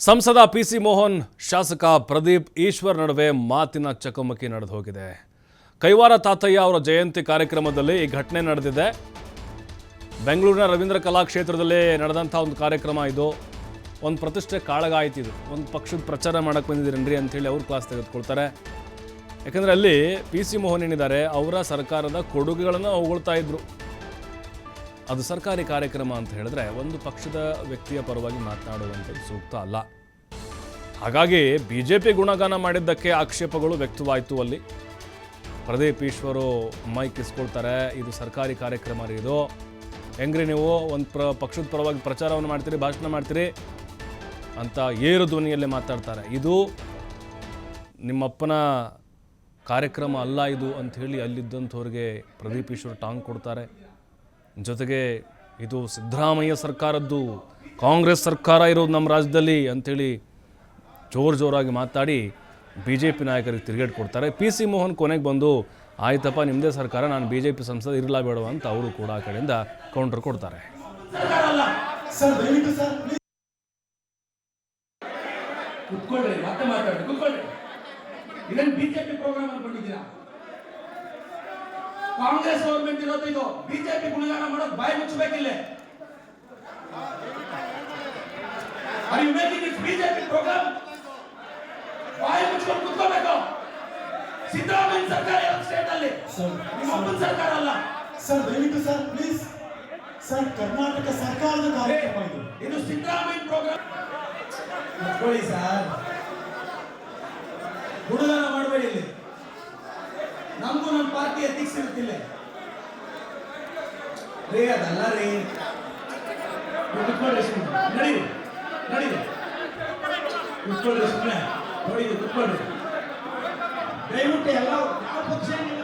ಸಂಸದ ಪಿಸಿ ಮೋಹನ್ ಶಾಸಕ ಪ್ರದೀಪ್ ಈಶ್ವರ್ ನಡುವೆ ಮಾತಿನ ಚಕಮಕಿ ನಡೆದು ಹೋಗಿದೆ. ಕೈವಾರ ತಾತಯ್ಯ ಅವರ ಜಯಂತಿ ಕಾರ್ಯಕ್ರಮದಲ್ಲಿ ಈ ಘಟನೆ ನಡೆದಿದೆ. ಬೆಂಗಳೂರಿನ ರವೀಂದ್ರ ಕಲಾಕ್ಷೇತ್ರದಲ್ಲಿ ನಡೆದಂಥ ಒಂದು ಕಾರ್ಯಕ್ರಮ ಇದು. ಒಂದು ಪ್ರತಿಷ್ಠೆ ಕಾಳಗಾಯಿತು. ಇದು ಒಂದು ಪಕ್ಷದ ಪ್ರಚಾರ ಮಾಡಕ್ಕೆ ಬಂದಿದ್ದೀರೇನ್ರಿ ಅಂಥೇಳಿ ಅವ್ರು ಕ್ಲಾಸ್ ತೆಗೆದುಕೊಳ್ತಾರೆ. ಯಾಕಂದರೆ ಅಲ್ಲಿ ಪಿಸಿ ಮೋಹನ್ ಏನಿದ್ದಾರೆ ಅವರ ಸರ್ಕಾರದ ಕೊಡುಗೆಗಳನ್ನು ಹೊಗಳ್ತಾ ಇದ್ರು. ಅದು ಸರ್ಕಾರಿ ಕಾರ್ಯಕ್ರಮ ಅಂತ ಹೇಳಿದ್ರೆ ಒಂದು ಪಕ್ಷದ ವ್ಯಕ್ತಿಯ ಪರವಾಗಿ ಮಾತನಾಡುವಂಥದ್ದು ಸೂಕ್ತ ಅಲ್ಲ. ಹಾಗಾಗಿ ಬಿಜೆಪಿ ಗುಣಗಾನ ಮಾಡಿದ್ದಕ್ಕೆ ಆಕ್ಷೇಪಗಳು ವ್ಯಕ್ತವಾಯಿತು. ಅಲ್ಲಿ ಪ್ರದೀಪ್ ಈಶ್ವರು ಮೈಕ್ ಇಸ್ಕೊಳ್ತಾರೆ, ಇದು ಸರ್ಕಾರಿ ಕಾರ್ಯಕ್ರಮ ರೀ, ಇದು ಹೆಂಗ್ರಿ ನೀವು ಒಂದು ಪಕ್ಷದ ಪರವಾಗಿ ಪ್ರಚಾರವನ್ನು ಮಾಡ್ತೀರಿ, ಭಾಷಣ ಮಾಡ್ತೀರಿ ಅಂತ ಏರು ಧ್ವನಿಯಲ್ಲೇ ಮಾತಾಡ್ತಾರೆ. ಇದು ನಿಮ್ಮಪ್ಪನ ಕಾರ್ಯಕ್ರಮ ಅಲ್ಲ ಇದು ಅಂಥೇಳಿ ಅಲ್ಲಿದ್ದಂಥವ್ರಿಗೆ ಪ್ರದೀಪ್ ಈಶ್ವರ್ ಟಾಂಗ್ ಕೊಡ್ತಾರೆ. ಜೊತೆಗೆ ಇದು ಸಿದ್ದರಾಮಯ್ಯ ಸರ್ಕಾರದ್ದು, ಕಾಂಗ್ರೆಸ್ ಸರ್ಕಾರ ಇರೋದು ನಮ್ಮ ರಾಜ್ಯದಲ್ಲಿ ಅಂಥೇಳಿ ಜೋರಾಗಿ ಮಾತಾಡಿ ಬಿ ಜೆ ಪಿ ನಾಯಕರಿಗೆ ತಿರುಗೇಟ್ ಕೊಡ್ತಾರೆ. ಪಿ ಸಿ ಮೋಹನ್ ಕೊನೆಗೆ ಬಂದು ಆಯ್ತಪ್ಪ ನಿಮ್ಮದೇ ಸರ್ಕಾರ, ನಾನು ಬಿ ಜೆ ಪಿ ಸಂಸದ ಇರಲ್ಲ ಬೇಡವ ಅಂತ ಅವರು ಕೂಡ ಆ ಕಡೆಯಿಂದ ಕೌಂಟರ್ ಕೊಡ್ತಾರೆ. ಕಾಂಗ್ರೆಸ್ ಗವರ್ಮೆಂಟ್ ಇರೋದು, ಇದು ಬಿಜೆಪಿ ಗುಣಗಾನ ಮಾಡೋದು ಬಾಯಿ ಮುಚ್ಚಬೇಕಿಲ್ಲ. Are you making it BJP program? ಬಾಯಿ ಮುಚ್ಕೊಂಡು ಕೂತ್ಕೋಬೇಕು. ಸಿದ್ದರಾಮಯ್ಯ ಸರ್ಕಾರ ಇರೋ ಸ್ಟೇಟ್ ಅಲ್ಲಿ, ನಿಮ್ಮ ಅಪ್ಪನ ಸರ್ಕಾರ ಅಲ್ಲ. ಸರ್ ದಯವಿಟ್ಟು ಸರ್ ಪ್ಲೀಸ್ ಸರ್, ಕರ್ನಾಟಕ ಸರ್ಕಾರದ ಕಾರ್ಯಕ್ರಮ ಇದು. ಇದು ಸಿದ್ದರಾಮಯ್ಯ ಪ್ರೋಗ್ರಾಮ್. ಕೂತ್ಕೊಳ್ಳಿ ಸರ್, ಗುಣಗಾನ ಮಾಡಬೇಡಿ. ಇಲ್ಲಿ ನಮಗೂ ನಮ್ಮ ಪಾರ್ಟಿ ಎಥಿಕ್ಸ್ ಇರುತ್ತಿಲ್ಲ ರೀ, ಅದಲ್ಲ ರೀ. ಕುತ್ಕೊಳ್ಳಿ ಸುಮ್ಮನೆ, ನಡೀರಿ ಕುತ್ಕೊಳ್ಳಿ ಸುಮ್ಮನೆ, ನೋಡಿ ಕುತ್ಕೊಳ್ಳಿ ದಯವಿಟ್ಟು. ಎಲ್ಲ ಯಾವ ಪಕ್ಷ ಏನಿಲ್ಲ,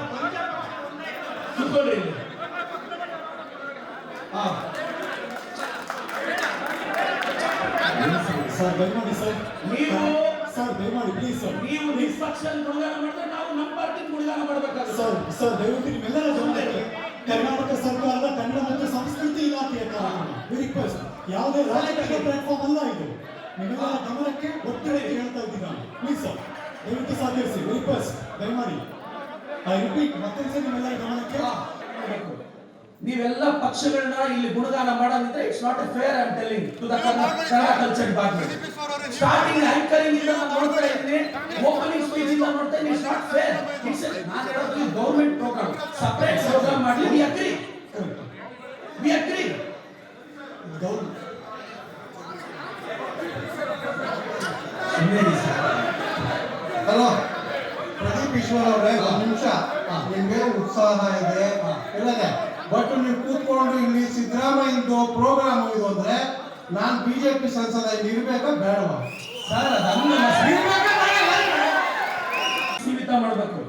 ಕುತ್ಕೊಳ್ಳಿ ಇಲ್ಲಿ. ಸರ್ ದಯಮಾಡಿ ಸರ್, ನೀವು ಸರ್ ದಯಮಾಡಿ ಪ್ಲೀಸ್ ಸರ್, ನೀವು ನಿಷ್ಪಕ್ಷ ಗುಣಗಾನ ಮಾಡಿದ್ರೆ ನಾವು ನಮ್ಮ ಪಾರ್ಟಿ ಗುಣಗಾನ ಮಾಡಬೇಕಾಗುತ್ತೆ. ಸರ್ ದಯವಿಟ್ಟು ನಿಮ್ಮೆಲ್ಲರ ಗಮನಕ್ಕೆ ಕರ್ನಾಟಕ ಸರ್ಕಾರದ ಕನ್ನಡ ಮತ್ತು ಸಂಸ್ಕೃತಿ ಇಲಾಖೆಯ ಕಾರ್ಯಕ್ರಮ. ರಿಕ್ವೆಸ್ಟ್, ಯಾವುದೇ ರಾಜಕೀಯ ಪ್ಲಾಟ್ಫಾರ್ಮ್ ಅಲ್ಲ ಇದು. ನಿಮ್ಮೆಲ್ಲರ ಗಮನಕ್ಕೆ ಒತ್ತಡಕ್ಕೆ ಹೇಳ್ತಾ ಇದ್ದೀನಿ ನಾನು. ಪ್ಲೀಸ್ ಸರ್ ದಯವಿಟ್ಟು ಸಹಕರಿಸಿ. ರಿಕ್ವೆಸ್ಟ್ ದಯಮಾಡಿ. ಐ ರಿಪೀಟ್, ಮತ್ತೊಂದ್ಸರಿ ನಿಮ್ಮೆಲ್ಲರ ಗಮನಕ್ಕೆ. ನೀವೆಲ್ಲ ಪಕ್ಷಗಳನ್ನ ಇಲ್ಲಿ ಗುಣಗಾನ ಮಾಡೋದಿದ್ರೆ it's not a fair. I am telling to the Kannada culture department. Starting anchoring ಇಂದ ನಾನು ನೋಡ್ತಾ ಇದ್ದೀನಿ, ಓಪನಿಂಗ್ ಸ್ಪೀಚ್ ಇಂದ ನೋಡ್ತಾ ಇದ್ದೀನಿ. It's not fair. ಇಟ್ಸ್ ನಾನು ಹೇಳೋದು ಗವರ್ನಮೆಂಟ್ ಪ್ರೋಗ್ರಾಮ್, ಸಪರೇಟ್ ಪ್ರೋಗ್ರಾಮ್ ಮಾಡಿ. We agree. Hello Pradeep Eshwar ಅವರೇ, ಒಂದು ನಿಮಿಷ. ನಿಮ್ಗೆ ಉತ್ಸಾಹ ಇದೆ ಇಲ್ಲದೆ, ಬಟ್ ನೀವು ಕೂತ್ಕೊಂಡು ಇಲ್ಲಿ ಸಿದ್ದರಾಮಯ್ಯದು ಪ್ರೋಗ್ರಾಮ್ ಇದು ಅಂದ್ರೆ ನಾನು ಬಿಜೆಪಿ ಸಂಸದ ಇರ್ಬೇಕಾ ಬೇಡವಾ? ಸರ್ ಅದನ್ನ ಸೀಮಿತ ಮಾಡಬೇಕು.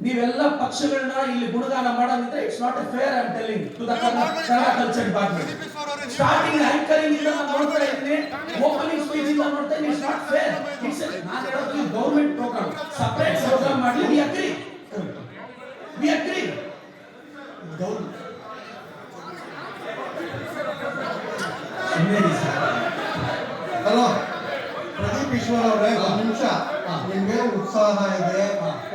ನೀವೆಲ್ಲ ಪಕ್ಷಗಳನ್ನ ಇಲ್ಲಿ ಗುಣಗಾನ ಮಾಡೋದಿದ್ರೆ it's not a fair. I am telling to the Kannada culture department. Starting anchoring ಇಂದ ನಾನು ನೋಡ್ತಾ ಇದ್ದೀನಿ, ಓಪನಿಂಗ್ ಸ್ಪೀಚ್ ಇಂದ ನೋಡ್ತಾ ಇದ್ದೀನಿ. It's not fair. ಇಟ್ಸ್ ನಾನು ಹೇಳೋದು ಗವರ್ನಮೆಂಟ್ ಪ್ರೋಗ್ರಾಮ್, ಸಪರೇಟ್ ಪ್ರೋಗ್ರಾಮ್ ಮಾಡಿ. We agree. Hello Pradeep Eshwar ಅವರೇ, ಒಂದು ನಿಮಿಷ. ನಿಮ್ಗೆ ಉತ್ಸಾಹ ಇದೆ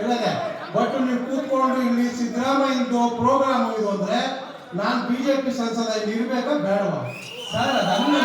ಇಲ್ಲದೆ, ಬಟ್ ನೀವು ಕೂತ್ಕೊಂಡು ಇಲ್ಲಿ ಸಿದ್ದರಾಮಯ್ಯದು ಪ್ರೋಗ್ರಾಮ್ ಇದು ಅಂದ್ರೆ ನಾನು ಬಿಜೆಪಿ ಸಂಸದ ಇರ್ಬೇಕಾ ಬೇಡವಾ? ಸರ್ ಅದನ್ನ